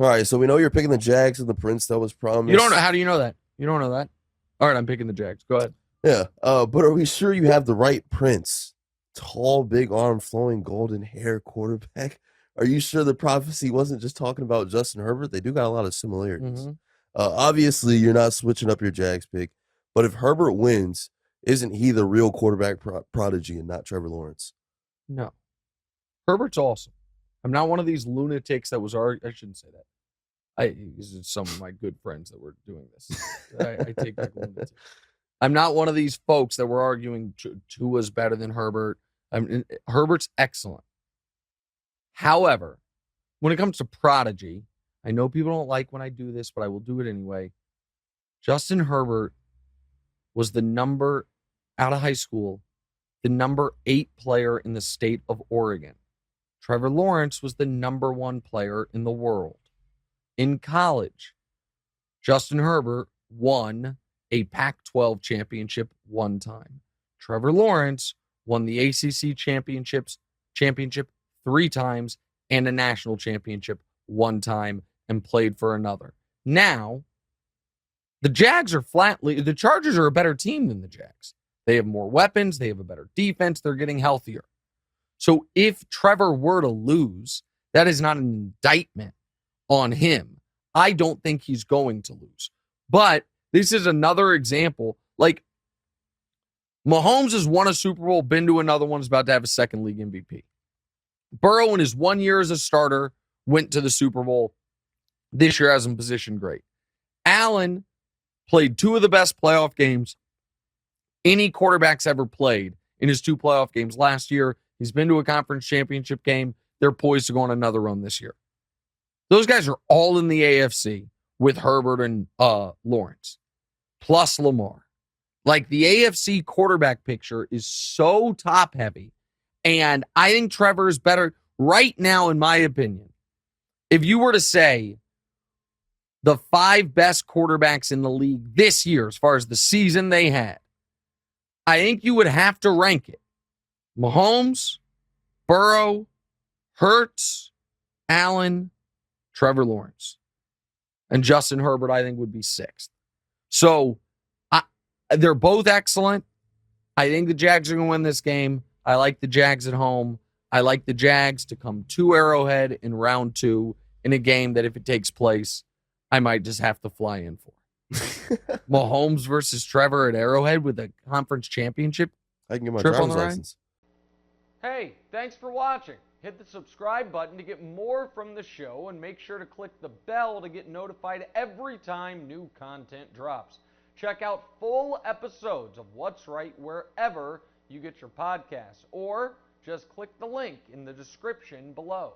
All right, so we know you're picking the Jags and the Prince that was promised. You don't know. How do you know that? You don't know that? All right, I'm picking the Jags. Go ahead. Yeah, but are we sure you have the right Prince? Tall, big arm, flowing golden hair quarterback. Are you sure the prophecy wasn't just talking about Justin Herbert? They do got a lot of similarities. Mm-hmm. Obviously, you're not switching up your Jags pick, but if Herbert wins, isn't he the real quarterback prodigy and not Trevor Lawrence? No. Herbert's awesome. I'm not one of these lunatics that was I shouldn't say that. These are some of my good friends that were doing this. I take back lunatic. I'm not one of these folks that were arguing Tua's better than Herbert. Herbert's excellent. However, when it comes to prodigy, I know people don't like when I do this, but I will do it anyway. Justin Herbert was out of high school, the number 8 player in the state of Oregon. Trevor Lawrence was the number 1 player in the world. In college, Justin Herbert won a Pac-12 championship 1 time. Trevor Lawrence won the ACC championship 3 times and a national championship 1 time and played for another. Now, the Chargers are a better team than the Jags. They have more weapons. They have a better defense. They're getting healthier. So if Trevor were to lose, that is not an indictment on him. I don't think he's going to lose. But this is another example. Like, Mahomes has won a Super Bowl, been to another one, is about to have a second league MVP. Burrow, in his 1 year as a starter, went to the Super Bowl. This year has him positioned great. Allen played 2 of the best playoff games any quarterback's ever played in his 2 playoff games last year. He's been to a conference championship game. They're poised to go on another run this year. Those guys are all in the AFC with Herbert and Lawrence, plus Lamar. Like, the AFC quarterback picture is so top-heavy, and I think Trevor is better right now, in my opinion. If you were to say the 5 best quarterbacks in the league this year, as far as the season they had, I think you would have to rank it. Mahomes, Burrow, Hurts, Allen, Trevor Lawrence. And Justin Herbert, I think, would be 6th. So, they're both excellent. I think the Jags are going to win this game. I like the Jags at home. I like the Jags to come to Arrowhead in round 2 in a game that, if it takes place, I might just have to fly in for. Mahomes versus Trevor at Arrowhead with a conference championship. I can get my driver's license. Hey, thanks for watching. Hit the subscribe button to get more from the show, and make sure to click the bell to get notified every time new content drops. Check out full episodes of What's Right wherever you get your podcasts, or just click the link in the description below.